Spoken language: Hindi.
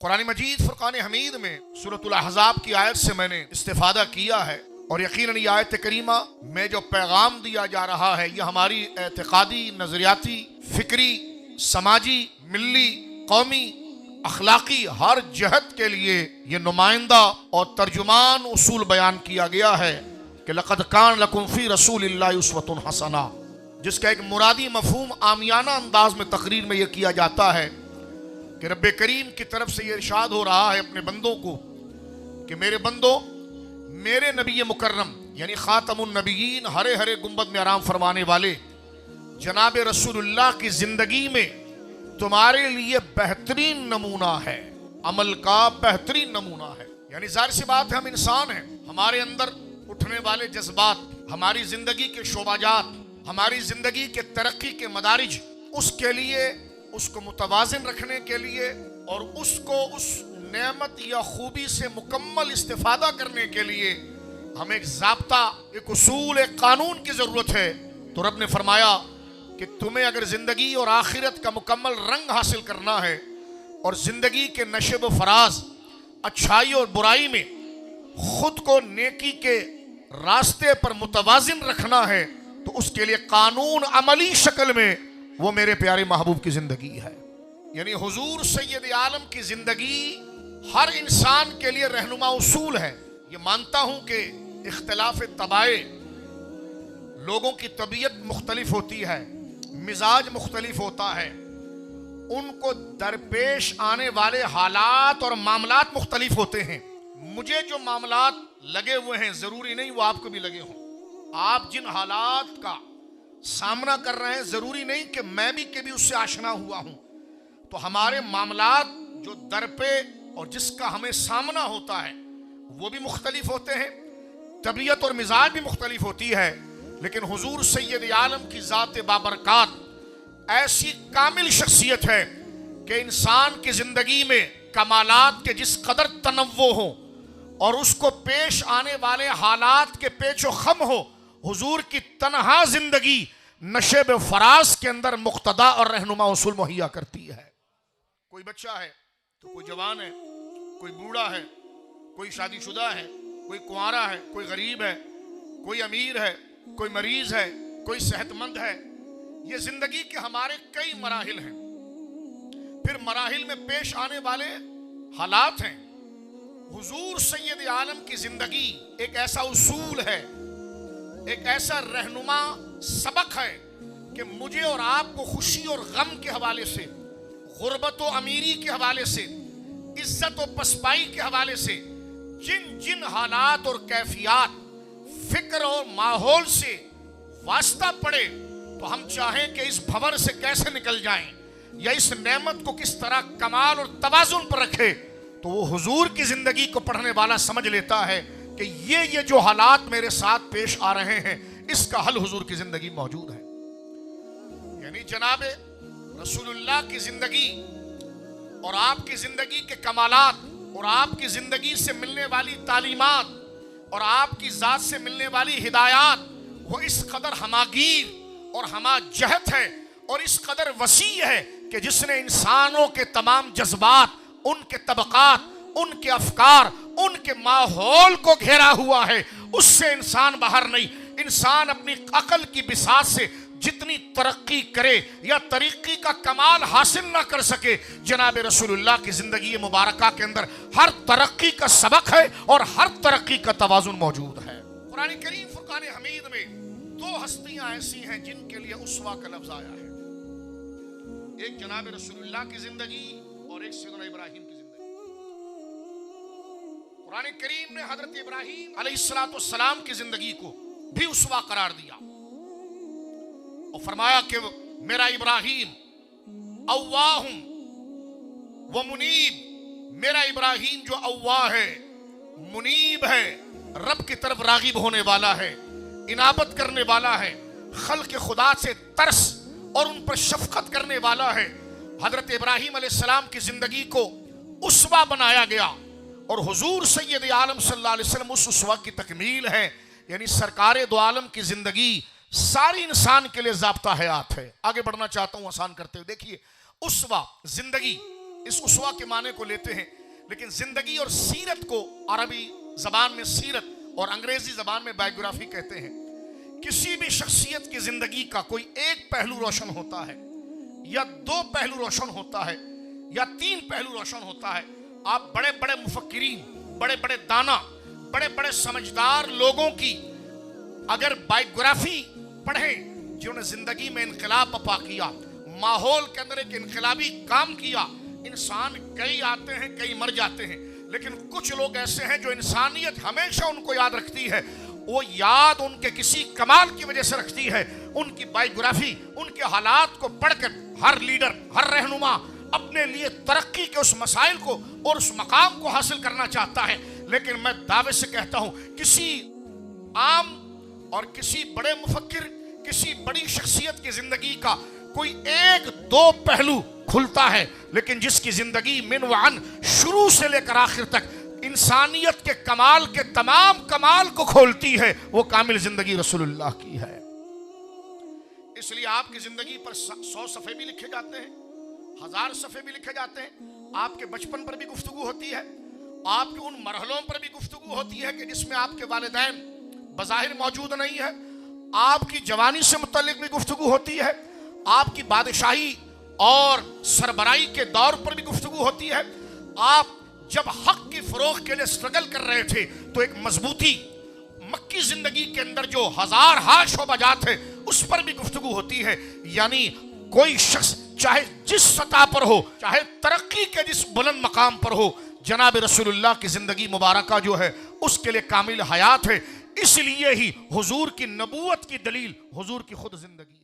कुरान मजीद फुरकान हमीद में सूरतुल अहज़ाब की आयत से मैंने इस्तिफादा किया है और यकीनन ये आयत करीमा में जो पैगाम दिया जा रहा है यह हमारी एतक़ादी, नज़रियाती, फ़िक्री, समाजी, मिल्ली, कौमी, अखलाकी हर जहत के लिए ये नुमाइंदा और तर्जुमान उसूल बयान किया गया है कि लक़द कान लकुम फ़ी रसूलिल्लाहि उस्वतुन हसना, जिसका एक मुरादी मफ़हूम आमियाना अंदाज में तकरीर में यह किया जाता है कि रब्बे करीम की तरफ से ये इरशाद हो रहा है अपने बंदों को कि मेरे बंदो, मेरे नबी मुकर्रम यानी खातमुन नबीयीन, हरे हरे गुंबद में आराम फरमाने वाले जनाब रसूलुल्लाह की जिंदगी में तुम्हारे लिए बेहतरीन नमूना है, अमल का बेहतरीन नमूना है। यानी जाहिर सी बात है, हम इंसान हैं, हमारे अंदर उठने वाले जज्बात, हमारी जिंदगी के शोबाजात, हमारी जिंदगी के तरक्की के मदारिज, उसके लिए, उसको मुतवाज़िन रखने के लिए और उसको उस नेमत या खूबी से मुकम्मल इस्तिफादा करने के लिए हमें एक ज़ाब्ता, एक उसूल, एक कानून की ज़रूरत है। तो रब ने फरमाया कि तुम्हें अगर ज़िंदगी और आखिरत का मुकम्मल रंग हासिल करना है और ज़िंदगी के नशब फराज, अच्छाई और बुराई में खुद को नेकी के रास्ते पर मुतवाज़िन रखना है तो उसके लिए कानून अमली शक्ल में वो मेरे प्यारे महबूब की ज़िंदगी है। यानी हुजूर सैयद आलम की ज़िंदगी हर इंसान के लिए रहनुमा उसूल है। ये मानता हूँ कि इख्तिलाफ तबाए, लोगों की तबीयत मुख्तलिफ होती है, मिजाज मुख्तलिफ होता है, उनको दरपेश आने वाले हालात और मामलात मुख्तलिफ होते हैं। मुझे जो मामलात लगे हुए हैं ज़रूरी नहीं वो आपको भी लगे हों। आप जिन हालात का सामना कर रहे हैं ज़रूरी नहीं कि मैं भी कभी उससे आशना हुआ हूं। तो हमारे मामलात जो दर पे और जिसका हमें सामना होता है वो भी मुख्तलिफ होते हैं, तबीयत और मिजाज भी मुख्तलिफ होती है। लेकिन हुजूर सैयद आलम की ज़ात बाबरकात ऐसी कामिल शख्सियत है कि इंसान की ज़िंदगी में कमालात के जिस कदर तनव्वो हो और उसको पेश आने वाले हालात के पेचो खम हो, हुजूर की तन्हा जिंदगी नशेब फराज के अंदर मुक्तदा और रहनुमा उसूल मुहैया करती है। कोई बच्चा है तो कोई जवान है, कोई बूढ़ा है, कोई शादीशुदा है, कोई कुंवारा है, कोई गरीब है, कोई अमीर है, कोई मरीज है, कोई सेहतमंद है। ये जिंदगी के हमारे कई मराहिल हैं। फिर मराहिल में पेश आने वाले हालात हैं। हुजूर सैयद आलम की जिंदगी एक ऐसा उसूल है, एक ऐसा रहनुमा सबक है कि मुझे और आपको खुशी और गम के हवाले से, गुर्बत और अमीरी के हवाले से, इज्जत और पसपाई के हवाले से जिन जिन हालात और कैफियत, फिक्र और माहौल से वास्ता पड़े तो हम चाहें कि इस भंवर से कैसे निकल जाएं या इस नेमत को किस तरह कमाल और तवाजुन पर रखे, तो वो हुजूर की जिंदगी को पढ़ने वाला समझ लेता है कि ये जो हालात मेरे साथ पेश आ रहे हैं इसका हल हुजूर की जिंदगी मौजूद है। यानी जनाब रसूलुल्लाह की जिंदगी और आपकी जिंदगी के कमालात और आपकी जिंदगी से मिलने वाली तालीमात और आपकी जात से मिलने वाली हिदायत वो इस कदर हमागीर और हमाजहत है और इस कदर वसी है कि जिसने इंसानों के तमाम जज्बात, उनके तबकात, उनके अफकार, उनके माहौल को घेरा हुआ है। उससे इंसान बाहर नहीं। इंसान अपनी अकल की बिसात से जितनी तरक्की करे या तरीक़ी का कमाल हासिल ना कर सके, जनाब रसूलुल्लाह की जिंदगी मुबारका के अंदर हर तरक्की का सबक है और हर तरक्की का तवाजुन मौजूद है। कुरान करीम फुरकान हमीद में दो हस्तियां ऐसी हैं जिनके लिए उस्वा का लफ्ज आया है। एक जनाब रसूलुल्लाह की जिंदगी और एक सैयदना इब्राहिम की जिंदगी। कुरान करीम ने हजरत इब्राहिम अलैहिस्सलाम की जिंदगी को भी उस्वा करार दिया और फरमाया कि मेरा इब्राहिम अव्वाहुम व मुनीब, मेरा इब्राहिम जो अव्वाह है, मुनीब है, रब की तरफ रागिब होने वाला है, इनाबत करने वाला है, खल्क़ खुदा से तरस और उन पर शफकत करने वाला है। हजरत इब्राहिम अलैहिस्सलाम की जिंदगी को उस्वा बनाया गया और हुजूर सैयद आलम सल्लल्लाहु अलैहि वसल्लम उस उस्वा की तकमील है। यानी सरकारे दो आलम की जिंदगी सारी इंसान के लिए ज़ाब्ता हयात है। आगे बढ़ना चाहता हूं आसान करते हुए। देखिए, उस्वा जिंदगी इस उसवा के माने को लेते हैं, लेकिन जिंदगी और सीरत को अरबी जबान में सीरत और अंग्रेजी जबान में बायोग्राफी कहते हैं। किसी भी शख्सियत की जिंदगी का कोई एक पहलू रोशन होता है, या दो पहलू रोशन होता है, या तीन पहलू रोशन होता है। आप बड़े बड़े मुफक्किरीन, बड़े बड़े दाना, बड़े बड़े समझदार लोगों की अगर बायोग्राफी पढ़ें, जिन्होंने जिंदगी में इनकलाब बपा किया, माहौल के अंदर एक इनकलाबी काम किया। इंसान कई आते हैं, कई मर जाते हैं, लेकिन कुछ लोग ऐसे हैं जो इंसानियत हमेशा उनको याद रखती है। वो याद उनके किसी कमाल की वजह से रखती है। उनकी बायोग्राफी, उनके हालात को पढ़कर हर लीडर, हर रहनुमा अपने लिए तरक्की के उस मसाइल को और उस मकाम को हासिल करना चाहता है। लेकिन मैं दावे से कहता हूं, किसी आम और किसी बड़े मुफक्किर, किसी बड़ी शख्सियत की जिंदगी का कोई एक दो पहलू खुलता है, लेकिन जिसकी जिंदगी मिन व अन शुरू से लेकर आखिर तक इंसानियत के कमाल के तमाम कमाल को खोलती है, वो कामिल जिंदगी रसूलुल्लाह की है। इसलिए आपकी जिंदगी पर 100 सफ़े भी लिखे जाते हैं, 1000 सफ़े भी लिखे जाते हैं। आपके बचपन पर भी गुफ्तगू होती है, आपके उन मरहलों पर भी गुफ्तगू होती है कि जिसमें आपके वालिदैन बज़ाहिर मौजूद नहीं है। आपकी जवानी से मुतल्लिक भी गुफ्तगू होती है, आपकी बादशाही और सरबराही के दौर पर भी गुफ्तगू होती है। आप जब हक की फरोग के लिए स्ट्रगल कर रहे थे तो एक मजबूती मक्की जिंदगी के अंदर जो हजार हाथ शोबाजात है उस पर भी गुफ्तगू होती है। यानी कोई शख्स चाहे जिस सतह पर हो, चाहे तरक्की के जिस बुलंद मकाम पर हो, जनाब रसूलुल्लाह की जिंदगी मुबारका जो है उसके लिए कामिल हयात है। इसलिए ही हुजूर की नबूवत की दलील हुजूर की खुद जिंदगी।